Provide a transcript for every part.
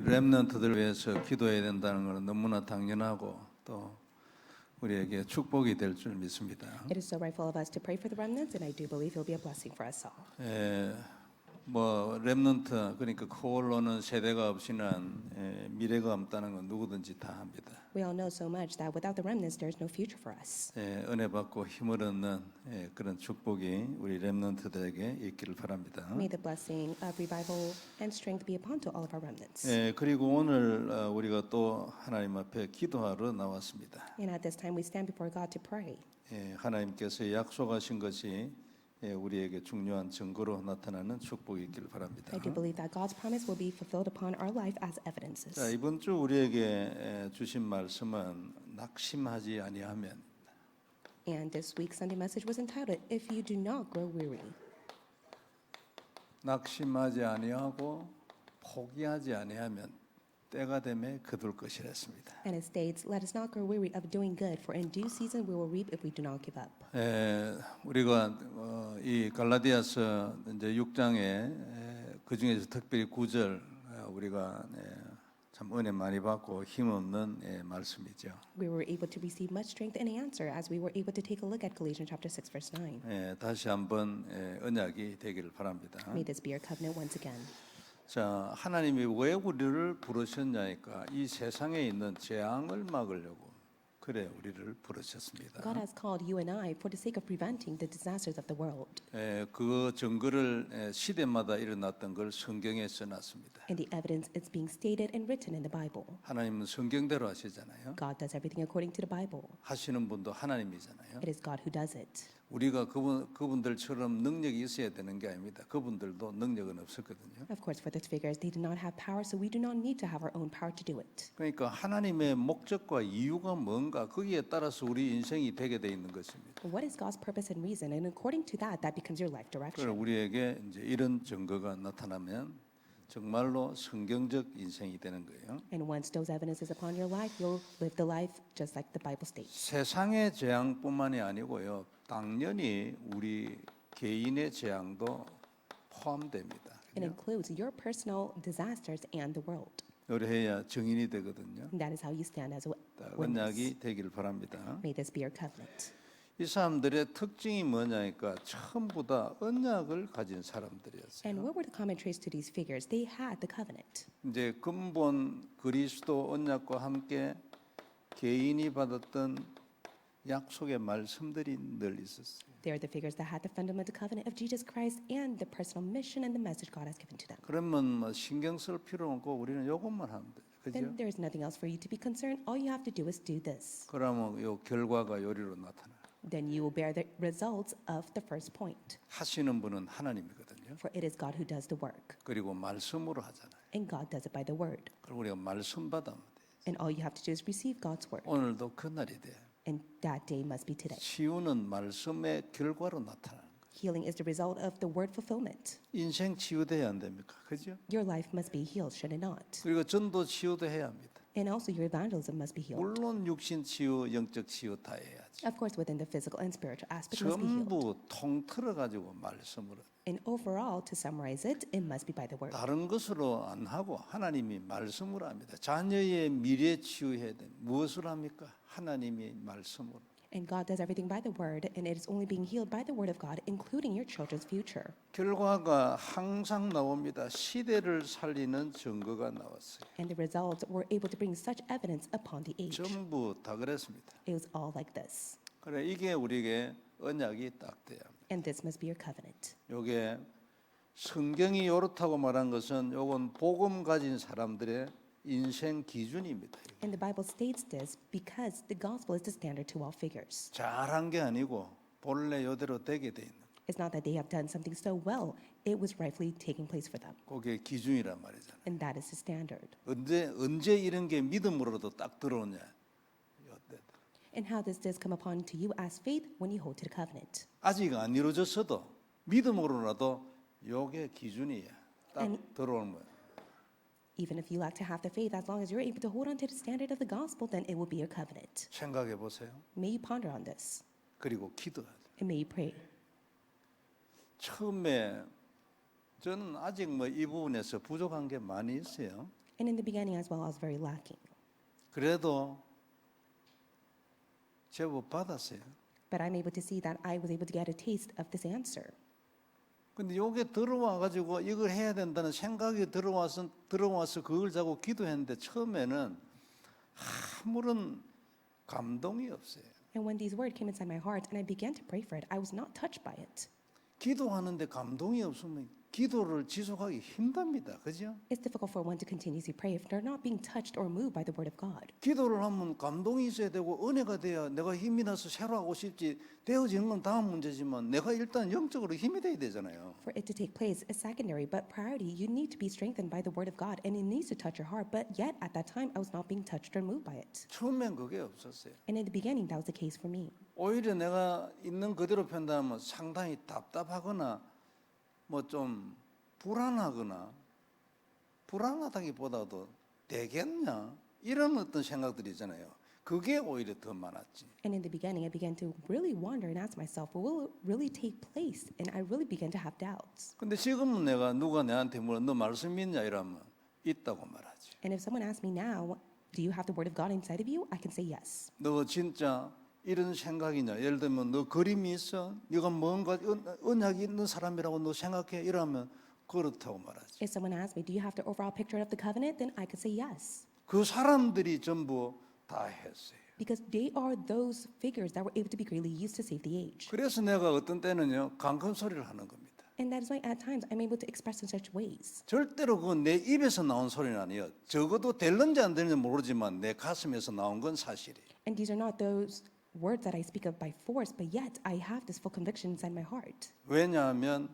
렘넌트들 위해서 기도해야 된다는 것은 너무나 당연하고 또 우리에게 축복이 될 줄 믿습니다. It is so rightful of us to pray for the remnants, and I do believe it will be a blessing for us all. 뭐 렘넌트 그러니까 코올로는 세대가 없이는 미래가 없다는 건 누구든지 다 합니다. We all know so much that without the remnants, there is no future for us. 은혜 받고 힘을 얻는 그런 축복이 우리 렘넌트들에게 있기를 바랍니다. May the blessing of revival and strength be upon to all of our remnants. 그리고 오늘 우리가 또 하나님 앞에 기도하러 나왔습니다. And at this time, we stand before God to pray. 하나님께서 약속하신 것이 우리에게 중요한 증거로 나타나는 축복이 있기를 바랍니다. I do believe that God's promise will be fulfilled upon our life as evidences. 자, 이번 주 우리에게 주신 말씀은 낙심하지 아니하면. And this week's Sunday message was entitled, If You Do Not Grow Weary. 낙심하지 아니하고 포기하지 아니하면 때가 되매 거둘 것이라 했습니다. And it states, Let us not grow weary of doing good, for in due season we will reap if we do not give up. 우리가 이 갈라디아서 이제 6장에 그 중에서 특별히 9절 우리가 참 은혜 많이 받고 힘 얻는 말씀이죠. We were able to receive much strength and answer as we were able to take a look at Galatians chapter 6 verse 9. 다시 한번 언약이 되기를 바랍니다. May this be our covenant once again. 자, 하나님이 왜 우리를 부르셨냐니까 이 세상에 있는 재앙을 막으려고 그래 우리를 부르셨습니다. God has called you and I for the sake of preventing the disasters of the world. 그 증거를 시대마다 일어났던 걸 성경에 써놨습니다. And the evidence is being stated and written in the Bible. 하나님은 성경대로 하시잖아요. God does everything according to the Bible. 하시는 분도 하나님이잖아요. It is God who does it. 우리가 그분들처럼 능력이 있어야 되는 게 아닙니다. 그분들도 능력은 없었거든요. Of course, for those figures, they did not have power, so we do not need to have our own power to do it. 그러니까 하나님의 목적과 이유가 뭔가 거기에 따라서 우리 인생이 되게 돼 있는 것입니다. What is God's purpose and reason? And according to that, that becomes your life 그래서 direction. 우리에게 이제 이런 증거가 나타나면 정말로 성경적 인생이 되는 거예요. And once those evidences upon your life, you'll live the life just like the Bible states. 세상의 재앙뿐만이 아니고요. 당연히 우리 개인의 재앙도 포함됩니다. It includes your personal disasters and the world. 요래해야 증인이 되거든요. And that is how you stand as a witness. 언약이 되기를 바랍니다. May this be your covenant. 이 사람들의 특징이 뭐냐니까 전부 다 언약을 가진 사람들이었어요. And what were the common traits to these figures? They had the covenant. 이제 근본 그리스도 언약과 함께 개인이 받았던 약속의 말씀들이 늘 있었어요. They are the figures that had the fundamental covenant of Jesus Christ and the personal mission and the message God has given to them. 그러면 뭐 신경 쓸 필요 없고 우리는 이것만 하면 돼요. 그죠? Then there is nothing else for you to be concerned. All you have to do is do this. 그러면 이 결과가 요리로 나타나요. Then you will bear the results of the first point. 하시는 분은 하나님이거든요. For it is God who does the work. 그리고 말씀으로 하잖아요. And God does it by the word. 그리고 우리가 말씀 받으면 돼요. And all you have to do is receive God's word. 오늘도 그 날이 돼요. And that day must be today. 치유는 말씀의 결과로 나타나는 거예요. Healing is the result of the word fulfillment. 인생 치유돼야 안 됩니까? 그죠? Your life must be healed, should it not? 그리고 전도 치유도 해야 합니다. And also your evangelism must be healed. 물론 육신 치유, 영적 치유 다 해야지. Of course, within the physical and spiritual aspect must be healed. 전부 통틀어 가지고 말씀으로. And overall, to summarize it, it must be by the word. 다른 것으로 안 하고 하나님이 말씀으로 합니다. 자녀의 미래 치유해야 돼. 무엇으로 합니까? 하나님이 말씀으로. And God does everything by the word, and it is only being healed by the word of God, including your children's future. 결과가 항상 나옵니다. 시대를 살리는 증거가 나왔어요. And the results were able to bring such evidence upon the age. 전부 다 그랬습니다. It was all like this. 그래 이게 우리에게 언약이 딱 돼야 합니다. And this must be your covenant. 요게 성경이 요렇다고 말한 것은 요건 복음 가진 사람들의 인생 기준입니다. And the Bible states this because the gospel is the standard to all figures. 잘한 게 아니고 본래 요대로 되게 돼 있는. It's not that they have done something so well, it was rightfully taking place for them. 그게 기준이란 말이잖아요. And that is the standard. 언제 이런 게 믿음으로도 딱 들어오냐? 요때. And how does this come upon to you as faith when you hold to the covenant? 아직 안 이루어졌어도 믿음으로라도 요게 기준이야. 딱 들어오는 거예요. Even if you lack to have the faith, as long as you're able to hold on to the standard of the gospel, then it will be your covenant. 생각해 보세요. May you ponder on this, 그리고 기도해야 돼. and may you pray. 처음에 저는 아직 뭐 이 부분에서 부족한 게 많이 있어요. And in the beginning as well, I was very lacking. 그래도 제법 받았어요. But I'm able to see that I was able to get a taste of this answer. 근데 요게 들어와 가지고 이걸 해야 된다는 생각이 들어와서 그걸 자고 기도했는데 처음에는 아무런 감동이 없어요. And when these words came inside my heart and I began to pray for it, I was not touched by it. 기도하는데 감동이 없으면 기도를 지속하기 힘듭니다. 그죠? It's difficult for one to continuously pray if they're not being touched or moved by the word of God. 기도를 하면 감동이 있어야 되고 은혜가 돼야 내가 힘이 나서 새로 하고 싶지. 되어지는 건 다음 문제지만 내가 일단 영적으로 힘이 돼야 되잖아요. For it to take place is secondary, but priority, you need to be strengthened by the word of God and it needs to touch your heart. But yet at that time, I was not being touched or moved by it. 처음엔 그게 없었어요. And in the beginning, that was the case for me. 오히려 내가 있는 그대로 편다면 상당히 답답하거나 뭐 좀 불안하거나 불안하다기보다도 되겠냐 이런 어떤 생각들이 있잖아요. 그게 오히려 더 많았지. And in the beginning, I began to really wonder and ask myself, will it really take place? And I really began to have doubts. 근데 지금은 내가 누가 내한테 물어 너 말씀 있냐 이러면 있다고 말하지. And if someone asks me now, do you have the word of God inside of you? I can say yes. 너 진짜 이런 생각이냐? 예를 들면 너 그림이 있어? 네가 뭔가 언약이 있는 사람이라고 너 생각해? 이러면 그렇다고 말하지. If someone asks me, do you have the overall picture of the covenant? Then I could say yes. 그 사람들이 전부 다 했어요. Because they are those figures that were able to be greatly used to save the age. 그래서 내가 어떤 때는요 강큰 소리를 하는 겁니다. And that is why at times I'm able to express in such ways. 절대로 그건 내 입에서 나온 소리는 아니에요. 적어도 될는지 안 되는지 모르지만 내 가슴에서 나온 건 사실이에요. And these are not those words that I speak of by force, but yet I have this full conviction inside my heart. 왜냐하면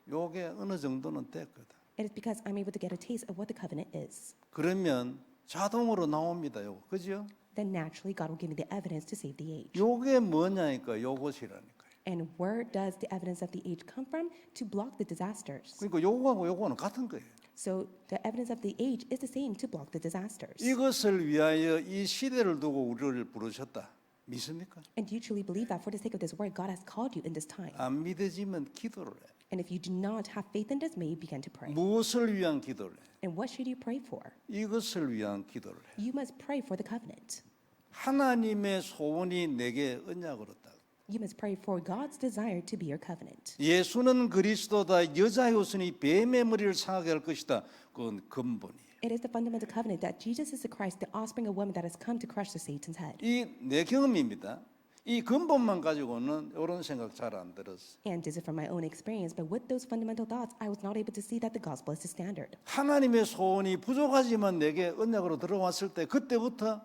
요게 어느 정도는 됐거든. It is because I'm able to get a taste of what the covenant is. 그러면 자동으로 나옵니다. 요거 그죠? Then naturally God will give me the evidence to save the age. 요게 뭐냐니까 요것이라니까요. And where does the evidence of the age come from? To block the disasters. 그러니까 요거하고 요거는 같은 거예요. So the evidence of the age is the same to block the disasters. 이것을 위하여 이 시대를 두고 우리를 부르셨다. 믿습니까? And do you truly believe that for the sake of this word, God has called you in this time? 안 믿어지면 기도를 해. And if you do not have faith in this, may you begin to pray. 무엇을 위한 기도를 해? And what should you pray for? 이것을 위한 기도를 해. You must pray for the covenant. 하나님의 소원이 내게 언약으로 딱. You must pray for God's desire to be your covenant. 예수는 그리스도다 여자였으니 뱀의 머리를 상하게 할 것이다. 그건 근본이에요. It is the fundamental covenant that Jesus is the Christ, the offspring of woman that has come to crush the Satan's head. 이 내 경험입니다. 이 근본만 가지고는 이런 생각 잘 안 들었어. And this is from my own experience, but with those fundamental thoughts, I was not able to see that the gospel is the standard. 하나님의 소원이 부족하지만 내게 언약으로 들어왔을 때 그때부터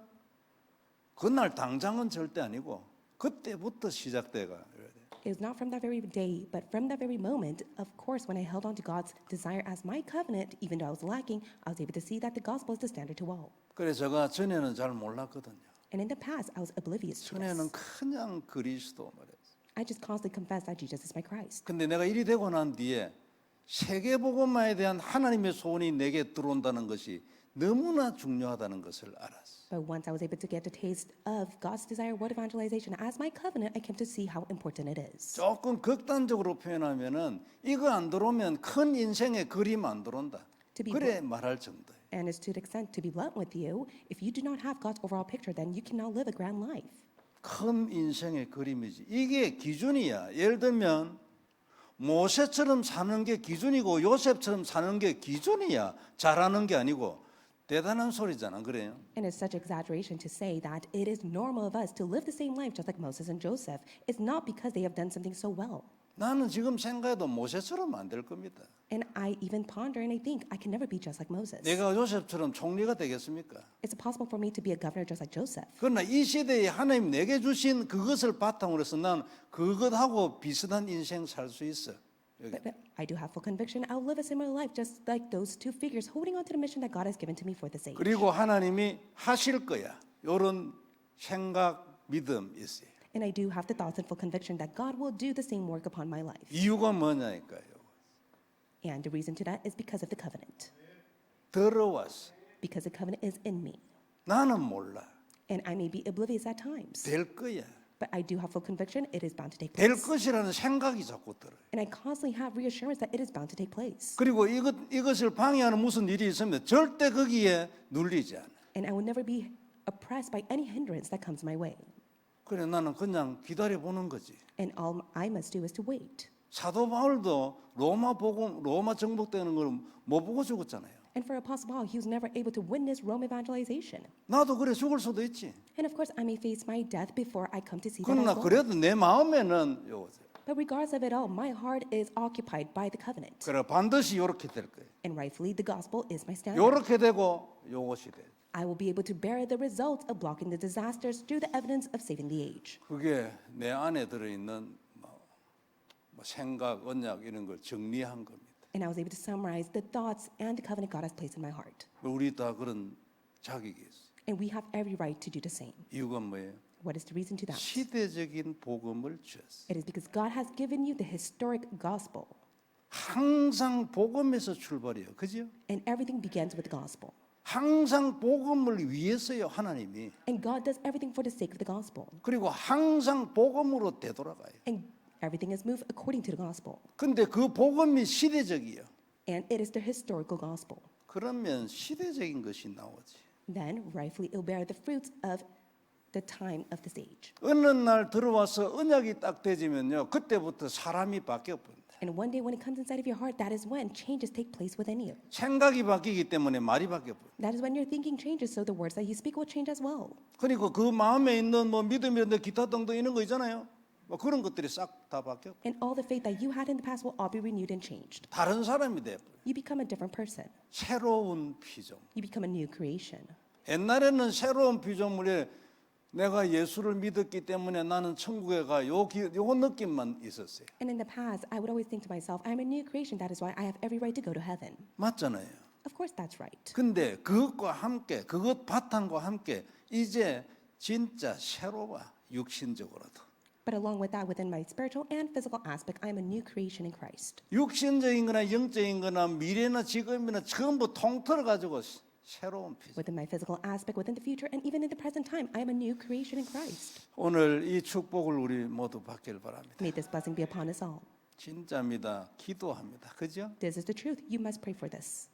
그날 당장은 절대 아니고 그때부터 시작돼가. It was not from that very day, but from that very moment, of course, when I held on to God's desire as my covenant, even though I was lacking, I was able to see that the gospel is the standard to all. 그래서 제가 전에는 잘 몰랐거든요. And in the past, I was oblivious to 전에는 this. 그냥 그리스도 말했어. I just constantly confessed that Jesus is my Christ. 근데 내가 일이 되고 난 뒤에 세계복음화에 대한 하나님의 소원이 내게 들어온다는 것이 너무나 중요하다는 것을 알았어. But once I was able to get a taste of God's desire, word evangelization as my covenant, I came to see how important it is. 조금 극단적으로 표현하면은 이거 안 들어오면 큰 인생의 그림 안 들어온다. To be 그래 말할 정도. And as to the extent to be blunt with you, if you do not have God's overall picture, then you cannot live a grand life. 큰 인생의 그림이지. 이게 기준이야. 예를 들면 모세처럼 사는 게 기준이고 요셉처럼 사는 게 기준이야. 잘하는 게 아니고 대단한 소리잖아. 그래요? And it's such exaggeration to say that it is normal of us to live the same life just like Moses and Joseph. It's not because they have done something so well. 나는 지금 생각해도 모세처럼 안 될 겁니다. And I even ponder and I think I can never be just like Moses. 내가 요셉처럼 총리가 되겠습니까? It's impossible for me to be a governor just like Joseph. 그러나 이 시대에 하나님 내게 주신 그것을 바탕으로 해서 난 그것하고 비슷한 인생 살 수 있어. 여기. But I do have full conviction I'll live a similar life just like those two figures holding on to the mission that God has given to me for this age. 그리고 하나님이 하실 거야. 이런 생각, 믿음 있어요. And I do have the thoughts and full conviction that God will do the same work upon my life. 이유가 뭐냐니까요. And the reason to that is because of the covenant. 들어왔어. Because the covenant is in me. 나는 몰라. And I may be oblivious at times. 될 거야. But I do have full conviction it is bound to take 될 place. 것이라는 생각이 자꾸 들어요. And I constantly have reassurance that it is bound to take place. 그리고 이것을 방해하는 무슨 일이 있으면 절대 거기에 눌리지 않아요. And I will never be oppressed by any hindrance that comes my way. 그래 나는 그냥 기다려 보는 거지. And all I must do is to wait. 사도 바울도 로마 정복되는 걸 못 보고 죽었잖아요. And for Apostle Paul, he was never able to witness Rome evangelization. 나도 그래 죽을 수도 있지. And of course, I may face my death before I come to see that 그러나 as well. 그래도 내 마음에는 But regardless of it all, my heart is occupied by the covenant. 그래 반드시 이렇게 될 거예요. And rightfully, the gospel is my standard. 이렇게 되고 요것이 돼. I will be able to bear the results of blocking the disasters through the evidence of saving the age. 그게 내 안에 들어있는 생각, 언약 이런 걸 정리한 겁니다. And I was able to summarize the thoughts and the covenant God has placed in my heart. 우리 다 그런 자격이 있어. And we have every right to do the same. 이유가 뭐예요? What is the reason to that? 시대적인 복음을 주었어. It is because God has given you the historic gospel. 항상 복음에서 출발해요. 그죠? And everything begins with the gospel. 항상 복음을 위해서요, 하나님이. And God does everything for the sake of the gospel. 그리고 항상 복음으로 되돌아가요. And everything is moved according to the gospel. 근데 그 복음이 시대적이에요. And it is the historical gospel. 그러면 시대적인 것이 나오지. Then, rightfully, it will bear the fruits of the time of this age. 어느 날 들어와서 언약이 딱 되지면요, 그때부터 사람이 바뀌어버린다. And one day when it comes inside of your heart, that is when changes take place within you. 생각이 바뀌기 때문에 말이 바뀌어버려. That is when your thinking changes, so the words that you speak will change as well. 그리고 그 마음에 있는 믿음이라든지 기타 등등 이런 거 있잖아요. 그런 것들이 싹 다 바뀌어. And all the faith that you had in the past will all be renewed and changed. 다른 사람이 돼. You become a different person. 새로운 피조물. You become a new creation. 옛날에는 새로운 피조물에 내가 예수를 믿었기 때문에 나는 천국에 가 요 느낌만 있었어요. And in the past, I would always think to myself, I'm a new creation. That is why I have every right to go to heaven. 맞잖아요. Of course, that's right. 근데 그것과 함께 그것 바탕과 함께 이제 진짜 새로워 육신적으로도. But along with that, within my spiritual and physical aspect, I am a new creation in Christ. 육신적인 거나 영적인 거나 미래나 지금이나 전부 통틀어 가지고 새로운 피조. Within my physical aspect, within the future, and even in the present time, I am a new creation in Christ. 오늘 이 축복을 우리 모두 받길 바랍니다. May this blessing be upon us all. 진짜입니다. 기도합니다. 그죠? This is the truth. You must pray for this.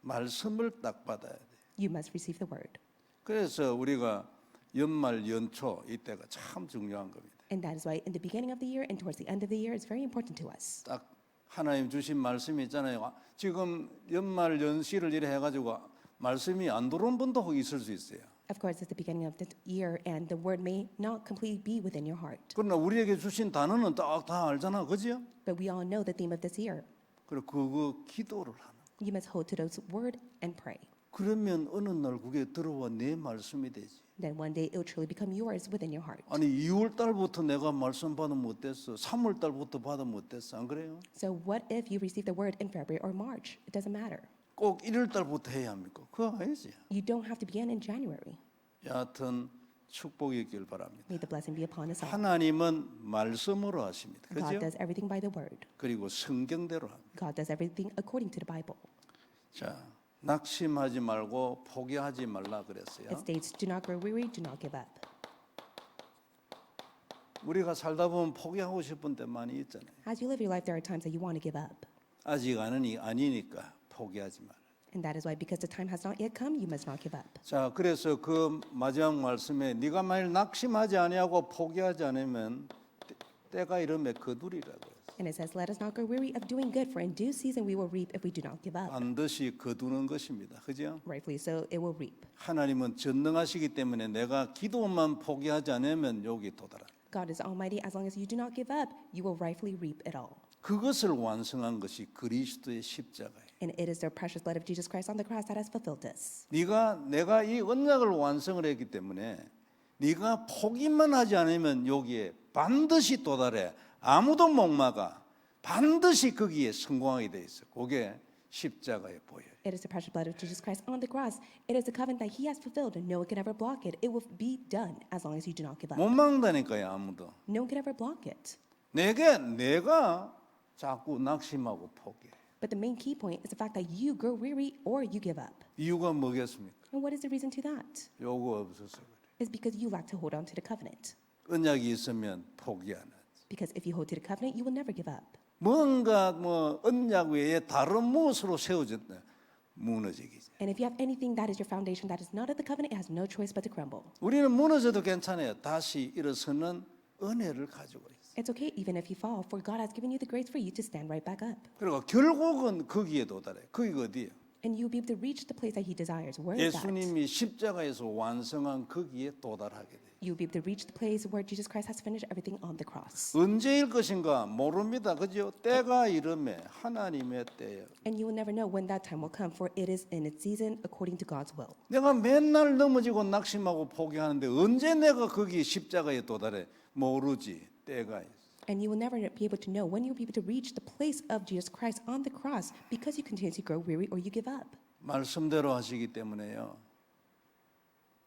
말씀을 딱 받아야 돼. You must receive the word. 그래서 우리가 연말 연초 이때가 참 중요한 겁니다. And that is why in the beginning of the year and towards the end of the year, it's very important to us. 딱 하나님 주신 말씀이 있잖아요. 지금 연말 연시를 이래 해가지고 말씀이 안 들어온 분도 있을 수 있어요. Of course, it's the beginning of the year, and the word may not completely be within your heart. 그러나 우리에게 주신 단어는 딱 다 알잖아, 그죠? But we all know the theme of this year. 그리고 그거 기도를 하는. You must hold to those word and pray. 그러면 어느 날 그게 들어와 내 말씀이 되지. Then one day it will truly become yours within your heart. 아니 2월 달부터 내가 말씀 받으면 어땠어? 3월 달부터 받으면 어땠어? 안 그래요? So what if you receive the word in February or March? It doesn't matter. 꼭 1월 달부터 해야 합니까? 그거 아니지. You don't have to begin in January. 여하튼 축복이 있길 바랍니다. May the blessing be upon us all. 하나님은 말씀으로 하십니다. God 그죠? does everything by the word. 그리고 성경대로 합니다. God does everything according to the Bible. 자, 낙심하지 말고 포기하지 말라 그랬어요. It states, do not grow weary, do not give up. 우리가 살다 보면 포기하고 싶은 때 많이 있잖아요. As you live your life, there are times that you want to give up. 아직 아니니까 포기하지 마라. And that is why, because the time has not yet come, you must not give up. 자, 그래서 그 마지막 말씀에 네가 만일 낙심하지 아니하고 포기하지 않으면 때가 이르면 거두리라고. And it says, let us not grow weary of doing good, for in due season we will reap if we do not give up. 반드시 거두는 것입니다. 그죠? Rightfully so, it will reap. 하나님은 전능하시기 때문에 내가 기도만 포기하지 않으면 여기 도달합니다. God is almighty. As long as you do not give up, you will rightfully reap it all. 그것을 완성한 것이 그리스도의 십자가예요. And it is the precious blood of Jesus Christ on the cross that has fulfilled this. 내가 이 언약을 완성을 했기 때문에 네가 포기만 하지 않으면 여기에 반드시 도달해. 아무도 못 막아. 반드시 거기에 성공하게 돼 있어. 그게 십자가에 보여요. It is the precious blood of Jesus Christ on the cross. It is the covenant that He has fulfilled, and no one can ever block it. It will be done as long as you do not give up. 못 막는다니까요, 아무도. No one can ever block it. 내가 자꾸 낙심하고 포기해. But the main key point is the fact that you grow weary or you give up. 이유가 뭐겠습니까? And what is the reason to that? 요거 없어서 그래. It's because you lack to hold on to the covenant. 언약이 있으면 포기 안 하지. Because if you hold to the covenant, you will never give up. 뭔가 뭐 언약 외에 다른 무엇으로 세워졌다 무너지기지. And if you have anything that is your foundation that is not of the covenant, it has no choice but to crumble. 우리는 무너져도 괜찮아요. 다시 일어서는 은혜를 가지고 있어. It's okay even if you fall, for God has given you the grace for you to stand right back up. 그리고 결국은 거기에 도달해. 거기가 어디예요? And you'll be able to reach the place that He desires. Where is that? 예수님이 십자가에서 완성한 거기에 도달하게 돼요. You'll be able to reach the place where Jesus Christ has finished everything on the cross. 언제일 것인가 모릅니다. 그죠? 때가 이름에 하나님의 때예요. And you will never know when that time will come, for it is in its season according to God's will. 내가 맨날 넘어지고 낙심하고 포기하는데 언제 내가 거기 십자가에 도달해? 모르지. 때가 있어. And you will never be able to know when you'll be able to reach the place of Jesus Christ on the cross because you continuously grow weary or you give up. 말씀대로 하시기 때문에요.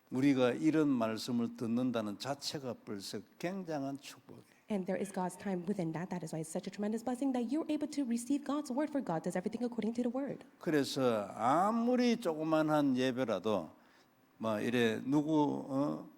우리가 이런 말씀을 듣는다는 자체가 벌써 굉장한 축복이에요. And there is God's time within that. That is why it's such a tremendous blessing that you're able to receive God's word, for God does everything according to the word. 그래서 아무리 조그만한 예배라도 뭐 이래 누구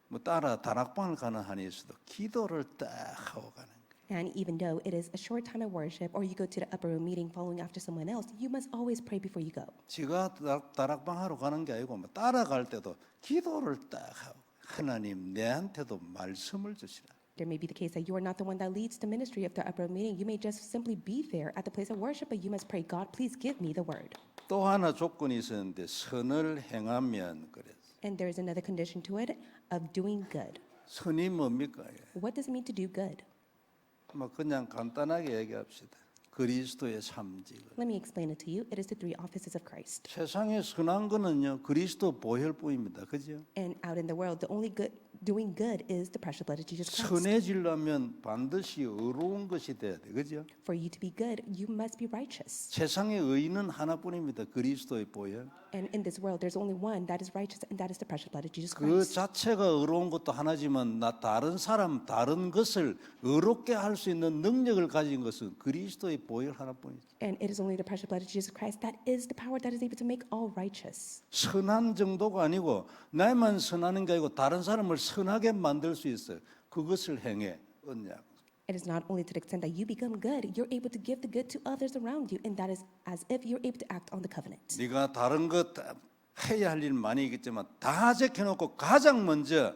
뭐 따라 다락방을 가는 한이 있어도 기도를 딱 하고 가는 거예요. And even though it is a short time of worship or you go to the upper room meeting following after someone else, you must always pray before you go. 제가 다락방 하러 가는 게 아니고 뭐 따라갈 때도 기도를 딱 하고 하나님 내한테도 말씀을 주시라. There may be the case that you are not the one that leads the ministry of the upper room meeting. You may just simply be there at the place of worship, but you must pray, God, please give me the word. 또 하나 조건이 있었는데 선을 행하면 그랬어. And there is another condition to it of doing good. 선이 뭡니까? What does it mean to do good? 뭐 그냥 간단하게 얘기합시다. 그리스도의 삼직을. Let me explain it to you. It is the three offices of Christ. 세상에 선한 거는요 그리스도 보혈뿐입니다. 그죠? And out in the world, the only good doing good is the precious blood of Jesus Christ. 선해지려면 반드시 의로운 것이 돼야 돼. 그죠? For you to be good, you must be righteous. 세상의 의는 하나뿐입니다. 그리스도의 보혈. And in this world, there's only one that is righteous, and that is the precious blood of Jesus 그 Christ. 자체가 의로운 것도 하나지만 나 다른 사람 다른 것을 의롭게 할 수 있는 능력을 가진 것은 그리스도의 보혈 하나뿐이죠. And it is only the precious blood of Jesus Christ that is the power that is able to make all righteous. 선한 정도가 아니고 나만 선하는 게 아니고 다른 사람을 선하게 만들 수 있어요. 그것을 행해 언약. It is not only to the extent that you become good, you're able to give the good to others around you, and that is as if you're able to act on the covenant. 네가 다른 것 해야 할 일 많이 있겠지만 다 제껴놓고 가장 먼저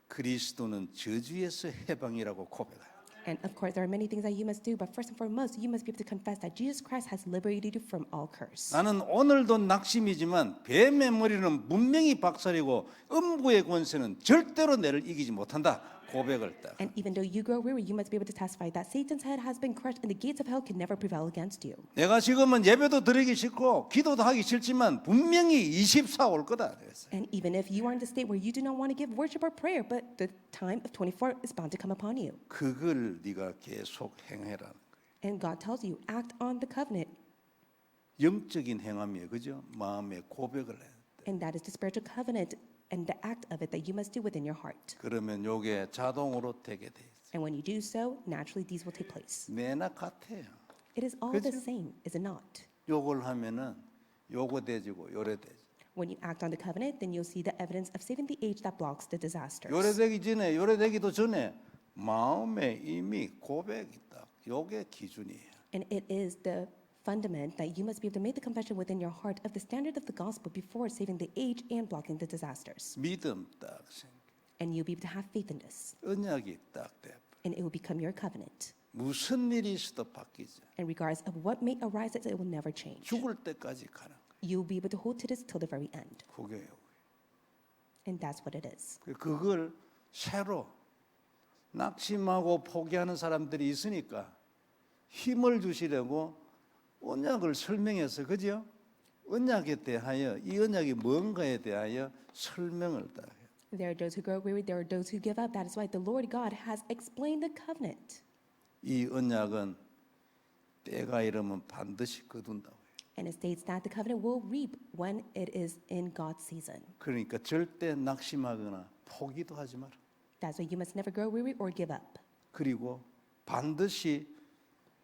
그리스도는 저주에서 해방이라고 고백해요. And of course, there are many things that you must do, but first and foremost, you must be able to confess that Jesus Christ has liberated you from all curse. 나는 오늘도 낙심이지만 뱀의 머리는 분명히 박살이고 음부의 권세는 절대로 나를 이기지 못한다. 고백을 딱. And even though you grow weary, you must be able to testify that Satan's head has been crushed and the gates of hell can never prevail against you. 내가 지금은 예배도 드리기 싫고 기도도 하기 싫지만 분명히 24 올 거다. 그랬어요. And even if you are in the state where you do not want to give worship or prayer, but the time of 24 is bound to come upon you. 그걸 네가 계속 행해라. And God tells you, act on the covenant. 영적인 행함이에요. 그죠? 마음의 고백을 해. And that is the spiritual covenant and the act of it that you must do within your heart. 그러면 요게 자동으로 되게 돼 있어요. And when you do so, naturally these will take place. 내나 같아요. It is all the same, is it not? 요걸 하면은 요거 되지고 요래 되지. When you act on the covenant, then you'll see the evidence of saving the age that blocks the disasters. 요래 되기 전에 요래 되기도 전에 마음에 이미 고백이 딱 요게 기준이에요. And it is the fundament that you must be able to make the confession within your heart of the standard of the gospel before saving the age and blocking the disasters. 믿음 딱 생겨. And you'll be able to have faith in this. 언약이 딱 돼. And it will become your covenant. 무슨 일이 있어도 바뀌지. And regardless of what may arise, it will never change. 죽을 때까지 가는 거예요. You'll be able to hold to this till the very end. 그게요. And that's what it is. 그걸 새로 낙심하고 포기하는 사람들이 있으니까 힘을 주시려고 언약을 설명해서 그죠? 언약에 대하여 이 언약이 뭔가에 대하여 설명을 다 해요. There are those who grow weary, there are those who give up. That is why the Lord God has explained the covenant. 이 언약은 때가 이르면 반드시 거둔다고 해요. And it states that the covenant will reap when it is in God's season. 그러니까 절대 낙심하거나 포기도 하지 마라. That's why you must never grow weary or give up. 그리고 반드시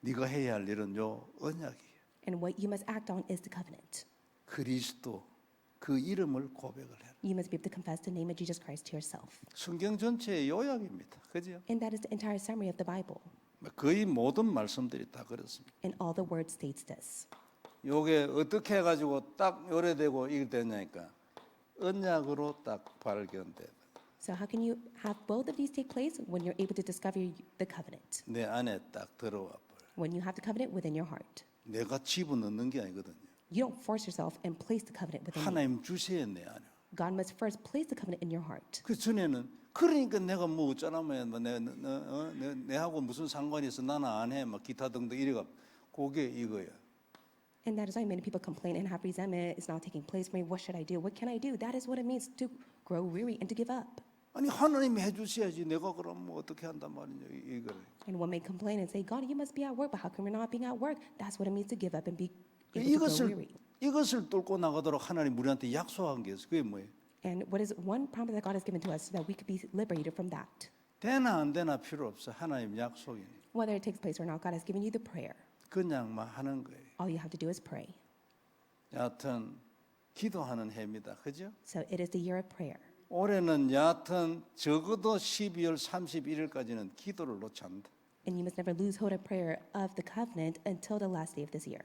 네가 해야 할 일은 요 언약이에요. And what you must act on is the covenant. 그리스도 그 이름을 고백을 해라. You must be able to confess the name of Jesus Christ to yourself. 성경 전체의 요약입니다. 그죠? And that is the entire summary of the Bible. 거의 모든 말씀들이 다 그렇습니다. And all the word states this. 요게 어떻게 해가지고 딱 요래되고 이게 되냐니까 언약으로 딱 발견돼. So how can you have both of these take place when you're able to discover the covenant? 내 안에 딱 들어와 버려. When you have the covenant within your heart. 내가 집어넣는 게 아니거든요. You don't force yourself and place the covenant within you. 하나님 주세요 내 안에. God must first place the covenant in your heart. 그 전에는 그러니까 내가 뭐 어쩌라면 내하고 무슨 상관이 있어 나는 안 해 막 기타 등등 이래가 그게 이거야. And that is why many people complain and have resentment. It's not taking place for me. What should I do? What can I do? That is what it means to grow weary and to give up. 아니 하나님이 해주셔야지 내가 그럼 뭐 어떻게 한단 말이냐 이거를. And one may complain and say, God, you must be at work, but how come you're not being at work? That's what it means to give up and be able to grow weary. 이것을 뚫고 나가도록 하나님 우리한테 약속한 게 있어. 그게 뭐예요? And what is one promise that God has given to us so that we could be liberated from that? 되나 안 되나 필요 없어. 하나님 약속이니. Whether it takes place or not, God has given you the prayer. 그냥만 하는 거예요. All you have to do is pray. 여하튼 기도하는 해입니다. 그죠? So it is the year of prayer. 올해는 여하튼 적어도 12월 31일까지는 기도를 놓지 않는다. And you must never lose hold of prayer of the covenant until the last day of this year.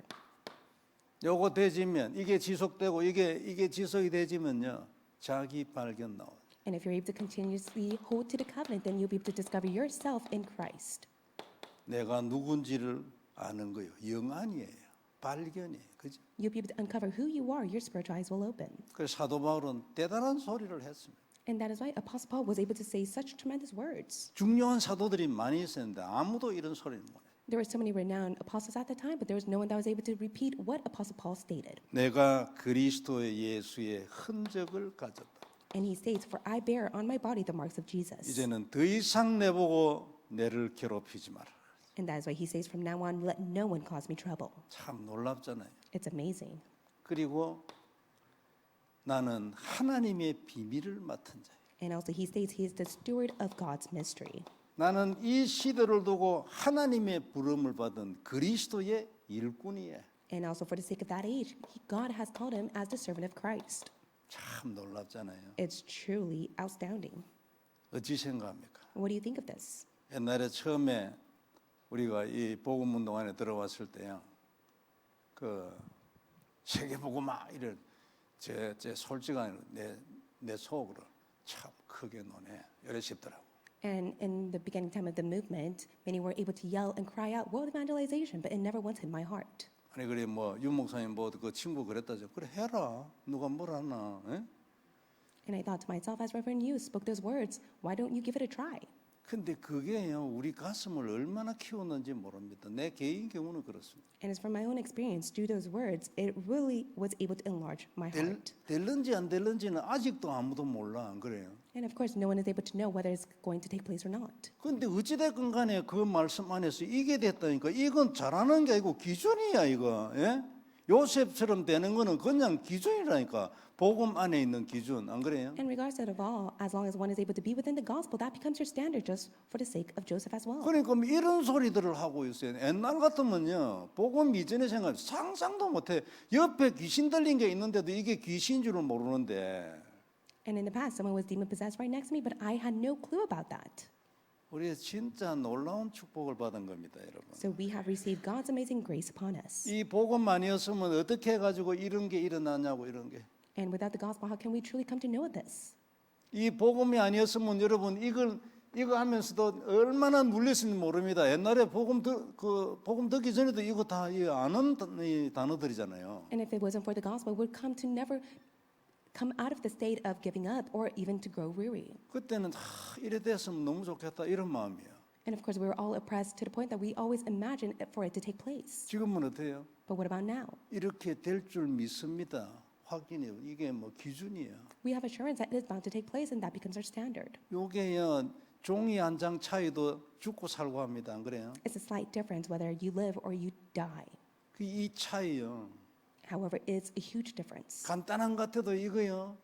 요거 되지면 이게 지속되고 이게 지속이 되지면요. 자기 발견 나와요. And if you're able to continuously hold to the covenant, then you'll be able to discover yourself in Christ. 내가 누군지를 아는 거예요. 영안이에요. 발견이에요. 그죠? You'll be able to uncover who you are. Your spiritual eyes will open. 그래서 사도 바울은 대단한 소리를 했습니다. And that is why Apostle Paul was able to say such tremendous words. 중요한 사도들이 많이 있었는데 아무도 이런 소리를 못 해요. There were so many renowned apostles at the time, but there was no one that was able to repeat what Apostle Paul stated. 내가 그리스도의 예수의 흔적을 가졌다. And he states, "For I bear on my body the marks of Jesus." 이제는 더 이상 내보고 내를 괴롭히지 마라. And that is why he says, "From now on, let no one cause me trouble." 참 놀랍잖아요. It's amazing. 그리고 나는 하나님의 비밀을 맡은 자예요. And also he states he is the steward of God's mystery. 나는 이 시대를 두고 하나님의 부름을 받은 그리스도의 일꾼이에요. And also for the sake of that age, God has called him as the servant of Christ. 참 놀랍잖아요. It's truly astounding. 어찌 생각합니까? What do you think of this? 옛날에 처음에 우리가 이 복음 운동 안에 들어왔을 때요. 그 세계 복음화 이런 제 솔직한 내 속으로 참 크게 노네 이래 싶더라고. And in the beginning time of the movement, many were able to yell and cry out world evangelization, but it never once hit my heart. 아니 그래 뭐 윤 목사님 뭐 그 친구 그랬다죠. 그래 해라. 누가 뭘 하나? 에? And I thought to myself, as Reverend Yu spoke those words, why don't you give it a try? 근데 그게요 우리 가슴을 얼마나 키웠는지 모릅니다. 내 개인 경우는 그렇습니다. And as from my own experience, through those words, it really was able to enlarge my heart. 될는지 안 될는지는 아직도 아무도 몰라 안 그래요? And of course, no one is able to know whether it's going to take place or not. 근데 어찌됐건 간에 그 말씀 안에서 이게 됐다니까 이건 잘하는 게 아니고 기준이야 이거. 예? 요셉처럼 되는 거는 그냥 기준이라니까. 복음 안에 있는 기준 안 그래요? And regardless of all, as long as one is able to be within the gospel, that becomes your standard just for the sake of Joseph as well. 그러니까 뭐 이런 소리들을 하고 있어요. 옛날 같으면요 복음 이전의 생각 상상도 못해. 옆에 귀신 들린 게 있는데도 이게 귀신인 줄은 모르는데 And in the past, someone was demon possessed right next to me, but I had no clue about that. 우리 진짜 놀라운 축복을 받은 겁니다, 여러분. So we have received God's amazing grace upon us. 이 복음 아니었으면 어떻게 해가지고 이런 게 일어나냐고 이런 게. And without the gospel, how can we truly come to know this? 이 복음이 아니었으면 여러분 이거 하면서도 얼마나 눌렸는지 모릅니다. 옛날에 복음 듣기 전에도 이거 다 아는 이 단어들이잖아요. And if it wasn't for the gospel, we'd come to never come out of the state of giving up or even to grow weary. 그때는 이래 됐으면 너무 좋겠다 이런 마음이에요. And of course, we were all oppressed to the point that we always imagine for it to take place. 지금은 어때요? But what about now? 이렇게 될 줄 믿습니다. 확인해요. 이게 뭐 기준이에요. We have assurance that it is bound to take place, and that becomes our standard. 요게요 종이 한 장 차이도 죽고 살고 합니다. 안 그래요? It's a slight difference whether you live or you die. 이 차이요. However, it's a huge difference. 간단한 것 같아도 이거요.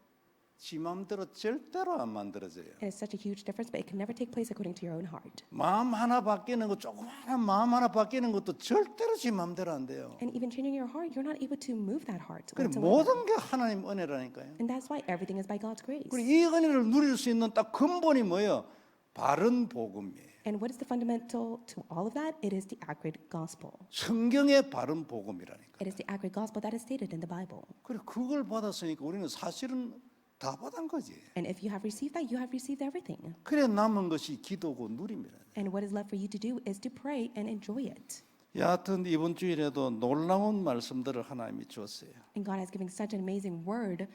지 마음대로 절대로 안 만들어져요. And it's such a huge difference, but it can never take place according to your own heart. 마음 하나 바뀌는 거, 조그마한 마음 하나 바뀌는 것도 절대로 지 마음대로 안 돼요. And even changing your heart, you're not able to move that heart 그래 whatsoever. 모든 게 하나님 은혜라니까요. And that's why everything is by God's grace. 그리고 이 은혜를 누릴 수 있는 딱 근본이 뭐예요? 바른 복음이에요. And what is the fundamental to all of that? It is the accurate gospel. 성경의 바른 복음이라니까. It is the accurate gospel that is stated in the Bible. 그래 그걸 받았으니까 우리는 사실은 다 받은 거지. And if you have received that, you have received everything. 그래 남은 것이 기도고 누림이라. And what is left for you to do is to pray and enjoy it. 여하튼 이번 주일에도 놀라운 말씀들을 하나님이 주었어요. And God has given such an amazing word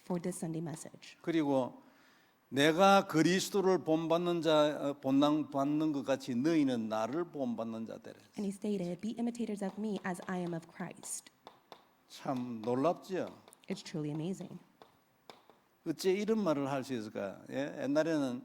for this Sunday message. 그리고 내가 그리스도를 본받는 자 본받는 것 같이 너희는 나를 본받는 자들. And he stated, "Be imitators of me as I am of Christ." 참 놀랍지요. It's truly amazing. 어째 이런 말을 할 수 있을까? 예? 옛날에는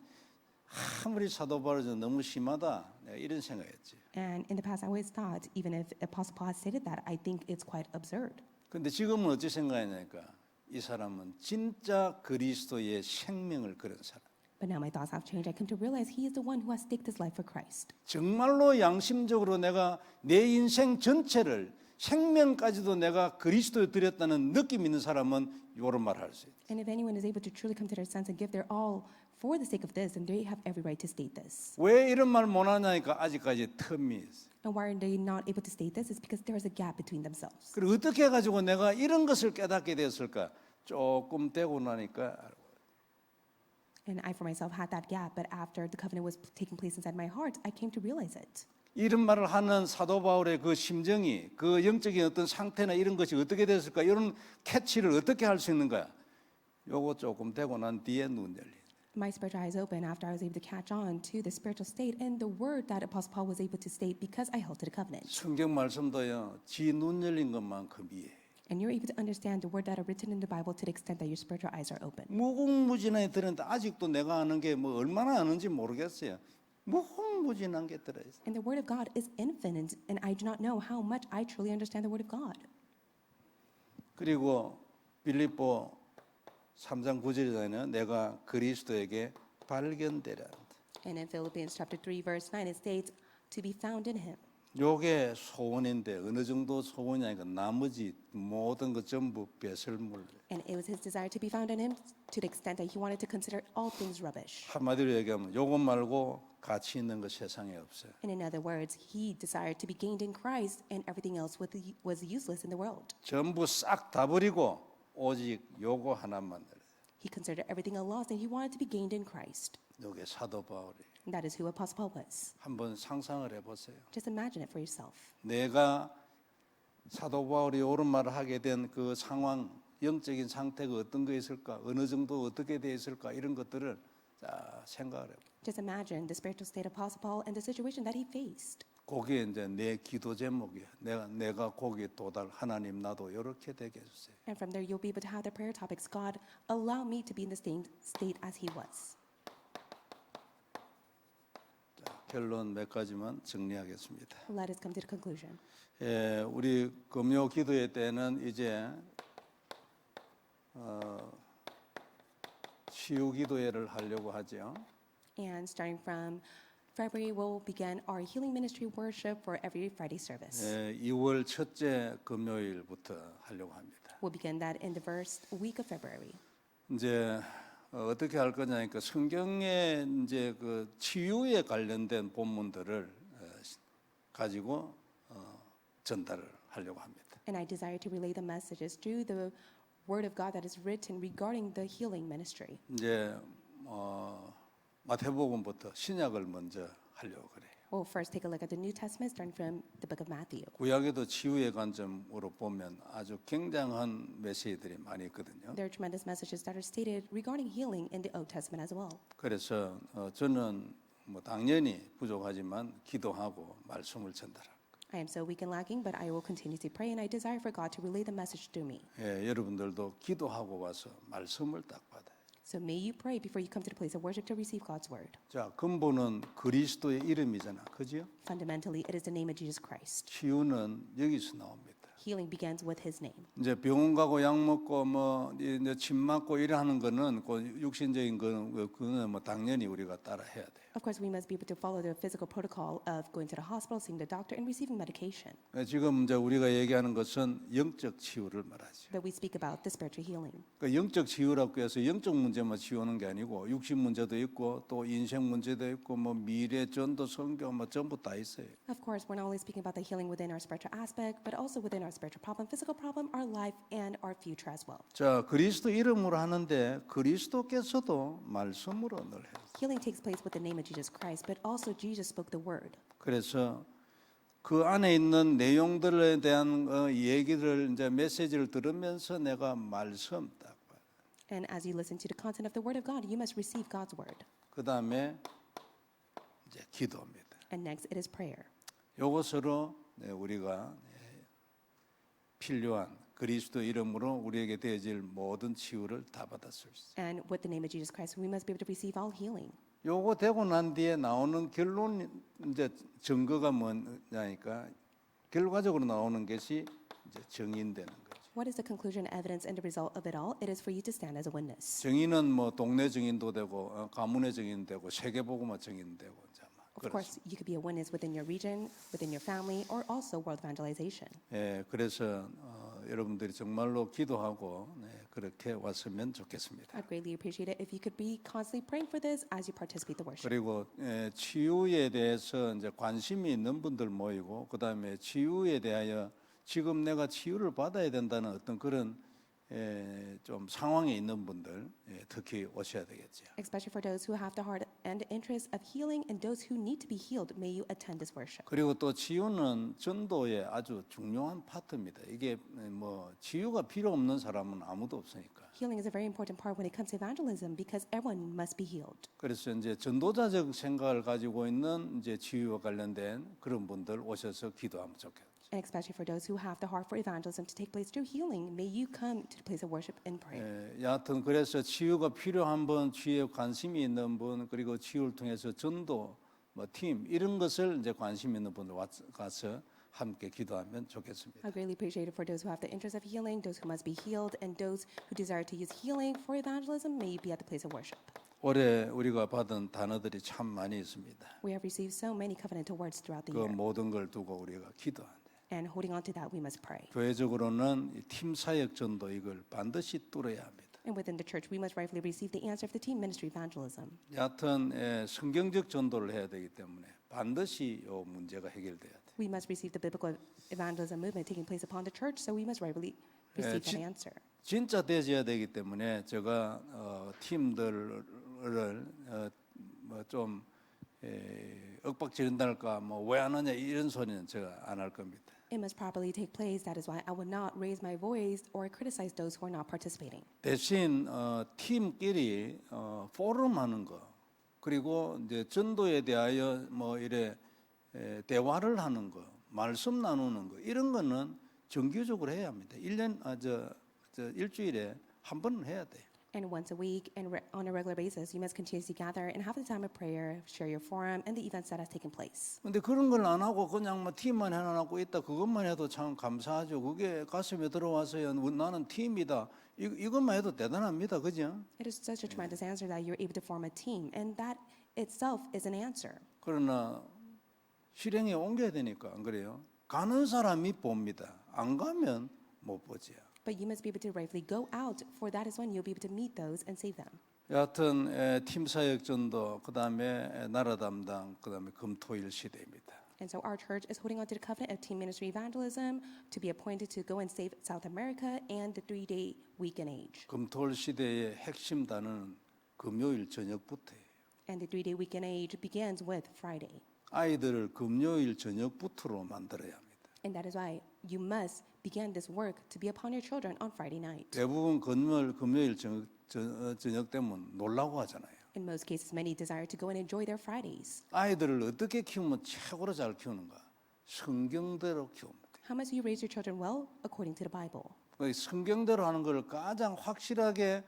아무리 사도 바울이 너무 심하다 이런 생각했지. And in the past, I always thought, even if Apostle Paul has stated that, I think it's quite absurd. 근데 지금은 어찌 생각하냐니까 이 사람은 진짜 그리스도의 생명을 걸은 사람. But now my thoughts have changed. I come to realize he is the one who has staked his life for Christ. 정말로 양심적으로 내가 내 인생 전체를 생명까지도 내가 그리스도에 드렸다는 느낌 있는 사람은 이런 말을 할 수 있어요. And if anyone is able to truly come to their sense and give their all for the sake of this, then they have every right to state this. 왜 이런 말 못하냐니까 아직까지 틈이 있어. And why are they not able to state this? It's because there is a gap between themselves. 그리고 어떻게 해가지고 내가 이런 것을 깨닫게 되었을까? 조금 되고 나니까 And I for myself had that gap, but after the covenant was taking place inside my heart, I came to realize it. 이런 말을 하는 사도 바울의 그 심정이 그 영적인 어떤 상태나 이런 것이 어떻게 됐을까? 이런 캐치를 어떻게 할 수 있는가? 요거 조금 되고 난 뒤에 눈 열리. My spiritual eyes opened after I was able to catch on to the spiritual state and the word that Apostle Paul was able to state because I held to the covenant. 성경 말씀도요. 지 눈 열린 것만큼이에요. And you're able to understand the word that are written in the Bible to the extent that your spiritual eyes are open. 무궁무진하게 들었는데 아직도 내가 아는 게 뭐 얼마나 아는지 모르겠어요. 무궁무진한 게 들어있어요. And the word of God is infinite, and I do not know how much I truly understand the word of God. 그리고 빌립보 3장 9절에는 내가 그리스도에게 발견되라. And in Philippians chapter 3, verse 9, it states, to be found in him. 요게 소원인데 어느 정도 소원이니까 나머지 모든 것 전부 배설물. And it was his desire to be found in him to the extent that he wanted to consider all things rubbish. 한마디로 얘기하면 요것 말고 가치 있는 거 세상에 없어요. And in other words, he desired to be gained in Christ and everything else was useless in the world. 전부 싹 다 버리고 오직 요거 하나만 들어요. He considered everything a loss and he wanted to be gained in Christ. 요게 사도 바울이. And that is who Apostle Paul was. 한번 상상을 해보세요. Just imagine it for yourself. 내가 사도 바울이 옳은 말을 하게 된 그 상황, 영적인 상태가 어떤 거 있을까, 어느 정도 어떻게 돼 있을까 이런 것들을 자 생각을 해요. Just imagine the spiritual state of Apostle Paul and the situation that he faced. 그게 이제 내 기도 제목이야. 내가 거기에 도달. 하나님 나도 이렇게 되게 해주세요. And from there, you'll be able to have the prayer topics. God, allow me to be in the same state as he was. 자, 결론 몇 가지만 정리하겠습니다. Let us come to the conclusion. 우리 금요 기도회 때는 이제 치유 기도회를 하려고 하죠. And starting from February, we'll begin our healing ministry worship for every Friday service. 2월 첫째 금요일부터 하려고 합니다. We'll begin that in the first week of February. 이제 어떻게 할 거냐니까 성경에 이제 그 치유에 관련된 본문들을 가지고 전달을 하려고 합니다. And I desire to relay the messages through the word of God that is written regarding the healing ministry. 이제 마태복음부터 신약을 먼저 하려고 그래요. We'll first take a look at the New Testament, starting from the book of Matthew. 구약에도 치유의 관점으로 보면 아주 굉장한 메시지들이 많이 있거든요. There are tremendous messages that are stated regarding healing in the Old Testament as well. 그래서 저는 뭐 당연히 부족하지만 기도하고 말씀을 전달할 거예요. I am so weak and lacking, but I will continue to pray, and I desire for God to relay the message through me. 여러분들도 기도하고 와서 말씀을 딱 받아요. So may you pray before you come to the place of worship to receive God's word. 자, 근본은 그리스도의 이름이잖아. 그죠? Fundamentally, it is the name of Jesus Christ. 치유는 여기서 나옵니다. Healing begins with His name. 이제 병원 가고 약 먹고 뭐 이제 침 맞고 이러는 거는 그 육신적인 거는 그거는 뭐 당연히 우리가 따라 해야 돼요. Of course, we must be able to follow the physical protocol of going to the hospital, seeing the doctor, and receiving medication. 지금 이제 우리가 얘기하는 것은 영적 치유를 말하죠. But we speak about the spiritual healing. 그 영적 치유라고 해서 영적 문제만 치유하는 게 아니고 육신 문제도 있고 또 인생 문제도 있고 뭐 미래 전도 성경 뭐 전부 다 있어요. Of course, we're not only speaking about the healing within our spiritual aspect, but also within our spiritual problem, physical problem, our life, and our future as well. 자, 그리스도 이름으로 하는데 그리스도께서도 말씀으로 늘 해요. Healing takes place with the name of Jesus Christ, but also Jesus spoke the word. 그래서 그 안에 있는 내용들에 대한 얘기를 이제 메시지를 들으면서 내가 말씀 딱 봐요. And as you listen to the content of the word of God, you must receive God's word. 그 다음에 이제 기도입니다. And next, it is prayer. 요것으로 우리가 필요한 그리스도 이름으로 우리에게 되어질 모든 치유를 다 받았을 수 있어요. And with the name of Jesus Christ, we must be able to receive all healing. 요거 되고 난 뒤에 나오는 결론 이제 증거가 뭐냐니까 결과적으로 나오는 것이 이제 증인되는 거죠. What is the conclusion, evidence, and the result of it all? It is for you to stand as a witness. 증인은 뭐 동네 증인도 되고 가문의 증인 되고 세계복음화 증인 되고 이제 막 Of course, you could be a witness within your region, within your family, or also world evangelization. 예, 그래서 여러분들이 정말로 기도하고 그렇게 왔으면 좋겠습니다. I'd greatly appreciate it if you could be constantly praying for this as you participate the worship. 그리고 치유에 대해서 이제 관심이 있는 분들 모이고 그다음에 치유에 대하여 지금 내가 치유를 받아야 된다는 어떤 그런 좀 상황에 있는 분들 특히 오셔야 되겠죠. Especially for those who have the heart and interest of healing and those who need to be healed, may you attend this worship. 그리고 또 치유는 전도의 아주 중요한 파트입니다. 이게 뭐 치유가 필요 없는 사람은 아무도 없으니까. Healing is a very important part when it comes to evangelism because everyone must be healed. 그래서 이제 전도자적 생각을 가지고 있는 이제 치유와 관련된 그런 분들 오셔서 기도하면 좋겠어요. And especially for those who have the heart for evangelism to take place through healing, may you come to the place of worship and pray. 여하튼 그래서 치유가 필요한 분, 치유에 관심이 있는 분, 그리고 치유를 통해서 전도, 뭐 팀 이런 것을 이제 관심 있는 분들 가서 함께 기도하면 좋겠습니다. I greatly appreciate it for those who have the interest of healing, those who must be healed, and those who desire to use healing for evangelism. May you be at the place of worship. 올해 우리가 받은 단어들이 참 많이 있습니다. We have received so many covenantal words throughout the 그 year, 모든 걸 두고 우리가 기도한다. and holding on to that, we must pray. 교회적으로는 이 팀 사역 전도 이걸 반드시 뚫어야 합니다. And within the church, we must rightfully receive the answer of the team ministry evangelism. 여하튼 성경적 전도를 해야 되기 때문에 반드시 이 문제가 해결돼야 돼. We must receive the biblical evangelism movement taking place upon the church, so we must rightfully receive that answer. 진짜 되어야 되기 때문에 제가 팀들을 뭐좀 윽박지른달까 뭐 왜 안 하냐 이런 소리는 제가 안 할 겁니다. It must properly take place. That is why I would not raise my voice or criticize those who are not participating. 대신 팀끼리 포럼하는 거 그리고 이제 전도에 대하여 뭐 이래 대화를 하는 거, 말씀 나누는 거 이런 거는 정기적으로 해야 합니다. 일주일에 한 번은 해야 돼요. And once a week and on a regular basis, you must continuously gather and have the time of prayer, share your forum, and the events that has taken place. 근데 그런 걸 안 하고 그냥 뭐 팀만 해놔놓고 있다 그것만 해도 참 감사하죠. 그게 가슴에 들어와서요. 나는 팀이다. 이것만 해도 대단합니다. 그죠? It is such a tremendous answer that you're able to form a team, and that itself is an answer. 그러나 실행에 옮겨야 되니까 안 그래요? 가는 사람이 봅니다. 안 가면 못 보죠. But you must be able to rightfully go out, for that is when you'll be able to meet those and save them. 여하튼 팀 사역 전도 그다음에 나라 담당 그다음에 금토일 시대입니다. And so our church is holding on to the covenant of team ministry evangelism to be appointed to go and save South America and the 3-day weekend age. 금토일 시대의 핵심 단어는 금요일 저녁부터예요. And the 3-day weekend age begins with Friday. 아이들을 금요일 저녁부터로 만들어야 합니다. And that is why you must begin this work to be upon your children on Friday night. 대부분 금요일 저녁 되면 놀라고 하잖아요. In most cases, many desire to go and enjoy their Fridays. 아이들을 어떻게 키우면 최고로 잘 키우는가? 성경대로 키웁니다. How must you raise your children well? According to the Bible. 성경대로 하는 것을 가장 확실하게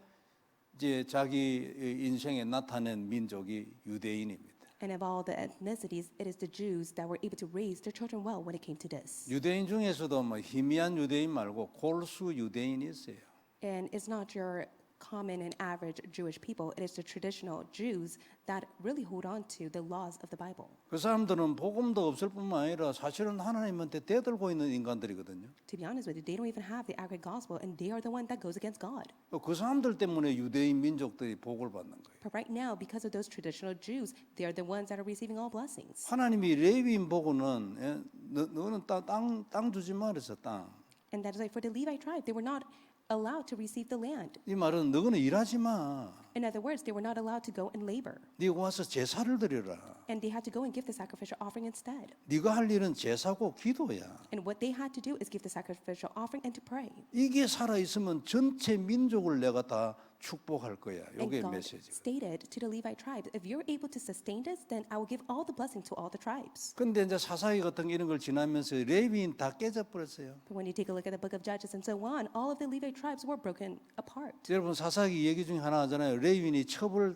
이제 자기 인생에 나타낸 민족이 유대인입니다. And of all the ethnicities, it is the Jews that were able to raise their children well when it came to this. 유대인 중에서도 뭐 희미한 유대인 말고 골수 유대인이 있어요. And it's not your common and average Jewish people, it is the traditional Jews that really hold on to the laws of the Bible. 그 사람들은 복음도 없을 뿐만 아니라 사실은 하나님한테 대들고 있는 인간들이거든요. To be honest with you, they don't even have the accurate gospel, and they are the one that goes against God. 그 사람들 때문에 유대인 민족들이 복을 받는 거예요. But right now, because of those traditional Jews, they are the ones that are receiving all blessings. 하나님이 레위인 보고는 너는 땅 주지 말았어 땅. And that is why for the Levite tribe, they were not allowed to receive the land. 이 말은 너는 일하지 마. In other words, they were not allowed to go and labor. 네가 와서 제사를 드려라. And they had to go and give the sacrificial offering instead. 네가 할 일은 제사고 기도야. And what they had to do is give the sacrificial offering and to pray. 이게 살아 있으면 전체 민족을 내가 다 축복할 거야. And 이게 God 메시지가. stated to the Levite tribes, if you're able to sustain this, then I will give all the blessing to all the tribes. 근데 이제 사사기 같은 이런 걸 지나면서 레위인 다 깨져 버렸어요. But when you take a look at the book of Judges and so on, all of the Levite tribes were broken apart. 여러분 사사기 얘기 중에 하나 하잖아요. 레위인이 첩을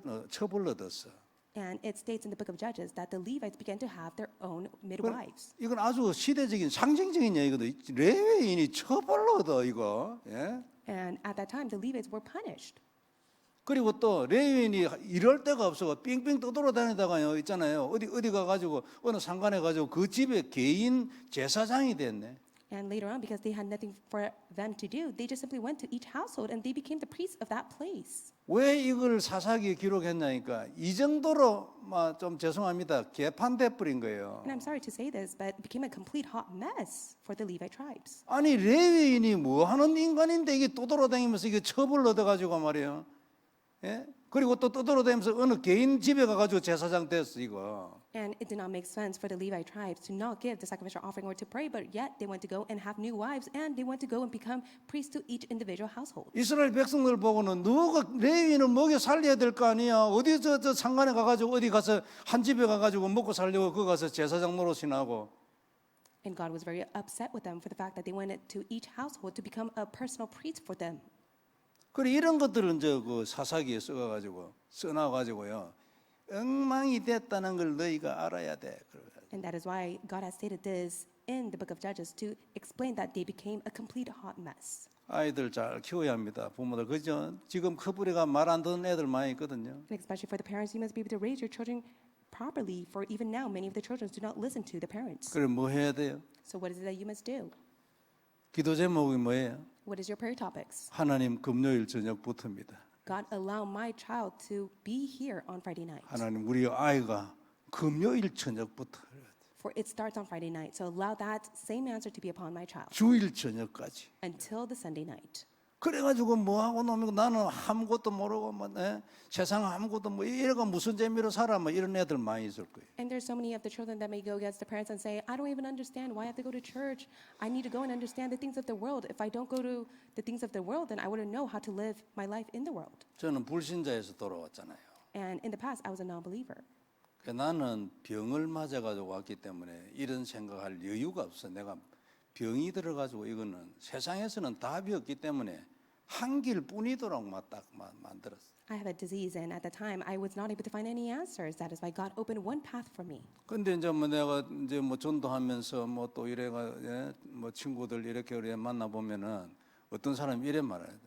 얻었어. And it states in the book of Judges that the Levites began to have their own midwives. 이건 아주 시대적인 상징적인 얘기거든. 레위인이 첩을 얻어 이거. 예? And at that time, the Levites were punished. 그리고 또 레위인이 이럴 데가 없어 삥삥 떠돌아다니다가요 있잖아요. 어디 가가지고 어느 상관에 가지고 그 집에 개인 제사장이 됐네. And later on, because they had nothing for them to do, they just simply went to each household and they became the priests of that place. 왜 이걸 사사기에 기록했냐니까 이 정도로 좀 죄송합니다 개판돼 버린 거예요. And I'm sorry to say this, but it became a complete hot mess for the Levite tribes. 아니 레위인이 뭐 하는 인간인데 이게 떠돌아다니면서 이게 첩을 얻어가지고 말이에요. 예? 그리고 또 떠돌아다니면서 어느 개인 집에 가가지고 제사장 됐어 이거. And it did not make sense for the Levite tribes to not give the sacrificial offering or to pray, but yet they went to go and have new wives and they went to go and become priests to each individual household. 이스라엘 백성들 보고는 누가 레위인을 먹여 살려야 될 거 아니야. 어디 저 상관에 가가지고 어디 가서 한 집에 가가지고 먹고 살려고 거 가서 제사장 노릇이나 하고. And God was very upset with them for the fact that they went to each household to become a personal priest for them. 그래 이런 것들은 그 사사기에 써놔가지고요 엉망이 됐다는 걸 너희가 알아야 돼. And that is why God has stated this in the book of Judges to explain that they became a complete hot mess. 아이들 잘 키워야 합니다. 부모들 그죠? 지금 커플이가 말 안 듣는 애들 많이 있거든요. And especially for the parents, you must be able to raise your children properly. For even now, many of the children do not listen to the parents. 그래 뭐 해야 돼요? So what is it that you must do? 기도 제목이 뭐예요? What is your prayer topics? 하나님 금요일 저녁부터입니다. God, allow my child to be here on Friday night. 하나님 우리 아이가 금요일 저녁부터 For it starts on Friday night. So allow that same answer to be upon my child 주일 저녁까지. until the Sunday night. 그래가지고 뭐 하고 노면 나는 아무것도 모르고 뭐 세상 아무것도 뭐 이래가 무슨 재미로 살아 뭐 이런 애들 많이 있을 거예요. And there's so many of the children that may go against the parents and say, I don't even understand why I have to go to church. I need to go and understand the things of the world. If I don't go to the things of the world, then I wouldn't know how to live my life in the world. 저는 불신자에서 돌아왔잖아요. And in the past, I was a non-believer. 나는 병을 맞아가지고 왔기 때문에 이런 생각할 여유가 없어. 내가 병이 들어가지고 이거는 세상에서는 답이 없기 때문에 한 길뿐이도록 딱 만들었어. I have a disease, and at the time, I was not able to find any answers. That is why God opened one path for me. 근데 이제 뭐 내가 이제 뭐 전도하면서 뭐 또 이래가 뭐 친구들 이렇게 만나 보면은 어떤 사람이 이래 말해요.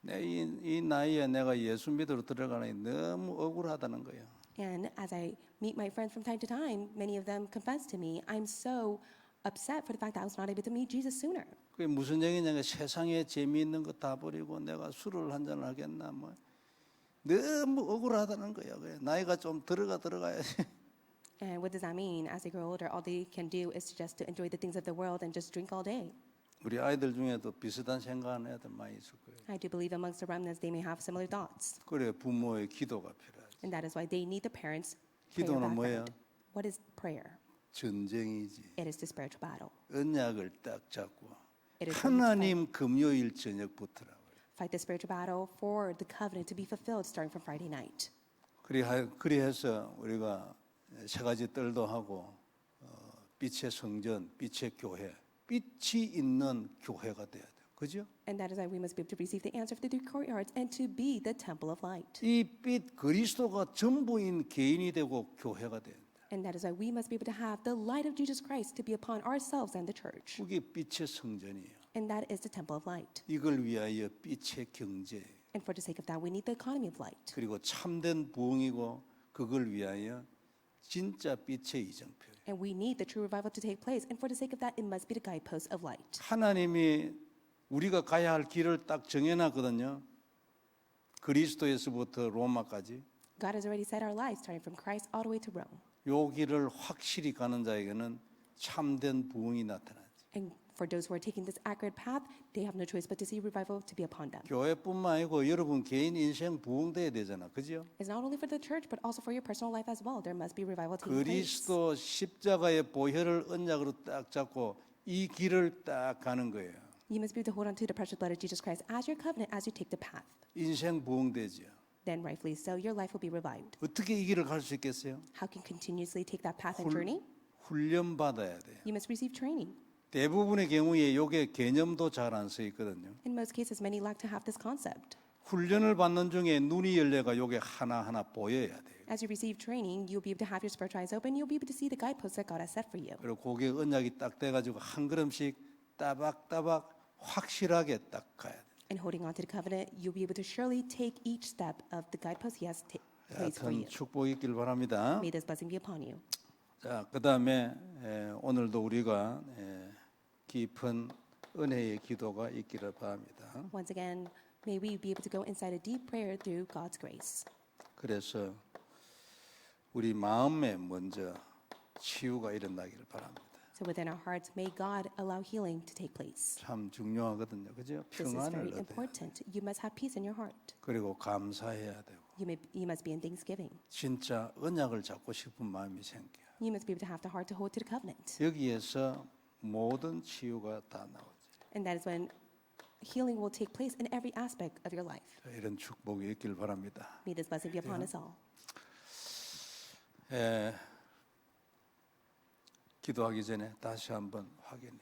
이 나이에 내가 예수 믿으러 들어가니 너무 억울하다는 거예요. And as I meet my friends from time to time, many of them confess to me, I'm so upset for the fact that I was not able to meet Jesus sooner. 그게 무슨 얘기냐면 세상에 재미있는 거 다 버리고 내가 술을 한잔 하겠나 뭐 너무 억울하다는 거야. 그래. 나이가 좀 들어가야지. And what does that mean? As they grow older, all they can do is just to enjoy the things of the world and just drink all day. 우리 아이들 중에도 비슷한 생각하는 애들 많이 있을 거예요. I do believe amongst the remnants, they may have similar thoughts. 그래 부모의 기도가 필요하지. And that is why they need the parents' prayer 기도는 뭐예요? background. What is prayer? 전쟁이지. It is the spiritual battle. 언약을 딱 잡고 It is 하나님 금요일 저녁부터라고. Fight the spiritual battle for the covenant to be fulfilled starting from Friday night. 그리해서 우리가 세 가지 뜰도 하고 빛의 성전, 빛의 교회, 빛이 있는 교회가 돼야 돼요. 그죠? And that is why we must be able to receive the answer of the three courtyards and to be the temple of light. 이 빛 그리스도가 전부인 개인이 되고 교회가 돼. And that is why we must be able to have the light of Jesus Christ to be upon ourselves and the church. 그게 빛의 성전이에요. And that is the temple of light. 이걸 위하여 빛의 경제 And for the sake of that, we need the economy of light. 그리고 참된 부흥이고 그걸 위하여 진짜 빛의 이정표. And we need the true revival to take place. And for the sake of that, it must be the guidepost of light. 하나님이 우리가 가야 할 길을 딱 정해놨거든요. 그리스도에서부터 로마까지. God has already set our lives, starting from Christ all the way to Rome. 요 길을 확실히 가는 자에게는 참된 부흥이 나타나지. And for those who are taking this accurate path, they have no choice but to see revival to be upon them. 교회뿐만 아니고 여러분 개인 인생 부흥돼야 되잖아. 그죠? It's not only for the church, but also for your personal life as well. There must be revival taking place. 그리스도 십자가의 보혈을 언약으로 딱 잡고 이 길을 딱 가는 거예요. You must be able to hold on to the precious blood of Jesus Christ as your covenant as you take the path. 인생 부흥되죠. Then rightfully so, your life will be revived. 어떻게 이 길을 갈 수 있겠어요? How can you continuously take that path and journey? 훈련 받아야 돼요. You must receive training. 대부분의 경우에 이게 개념도 잘 안 써 있거든요. In most cases, many lack to have this concept. 훈련을 받는 중에 눈이 열려가 이게 하나하나 보여야 돼요. As you receive training, you'll be able to have your spiritual eyes open. You'll be able to see the guideposts that God has set for you. 그리고 거기에 언약이 딱 돼가지고 한 걸음씩 따박따박 확실하게 딱 가야 돼요. And holding on to the covenant, you'll be able to surely take each step of the guideposts He has placed for 하여튼 you. 축복이 있길 바랍니다. May this blessing be upon you. 자, 그다음에 오늘도 우리가 깊은 은혜의 기도가 있기를 바랍니다. Once again, may we be able to go inside a deep prayer through God's grace. 그래서 우리 마음에 먼저 치유가 일어나기를 바랍니다. So within our hearts, may God allow healing to take place. 참 중요하거든요. 그죠? This is 평안을 very 얻어야 돼요. important. You must have peace in your heart. 그리고 감사해야 되고 You must be in thanksgiving. 진짜 언약을 잡고 싶은 마음이 생겨요. You must be able to have the heart to hold to the covenant. 여기에서 모든 치유가 다 나오죠. And that is when healing will take place in every aspect of your life. 자, 이런 축복이 있길 바랍니다. May this blessing be upon us all. 기도하기 전에 다시 한번 확인해.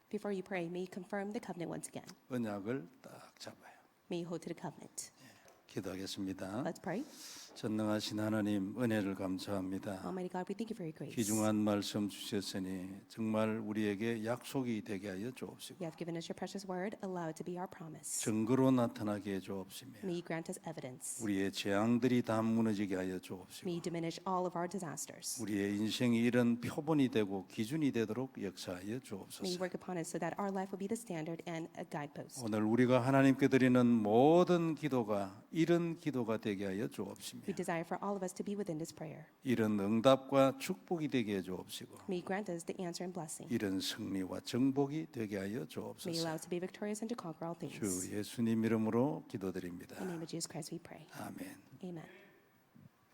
Before you pray, may you confirm the covenant once again. 언약을 딱 잡아요. May you hold to the covenant. 기도하겠습니다. Let's pray. 전능하신 하나님 은혜를 감사합니다. Almighty God, we thank you for your grace. 귀중한 말씀 주셨으니 정말 우리에게 약속이 되게 하여 주옵시고 You have given us your precious word. Allow it to be our promise. 증거로 나타나게 해 주옵시며 May you grant us evidence. 우리의 재앙들이 다 무너지게 하여 주옵시고 May you diminish all of our disasters. 우리의 인생이 이런 표본이 되고 기준이 되도록 역사하여 May you 주옵소서. work upon us so that our life will be the standard and a guidepost. 오늘 우리가 하나님께 드리는 모든 기도가 이런 기도가 되게 하여 주옵시며 We desire for all of us to be within this prayer. 이런 응답과 축복이 되게 해 주옵시고 May you grant us the answer and blessing. 이런 승리와 정복이 되게 하여 May you 주옵소서. allow us to be victorious and to conquer all things. 주 예수님 이름으로 기도드립니다. In the name of Jesus Christ we pray. 아멘. Amen.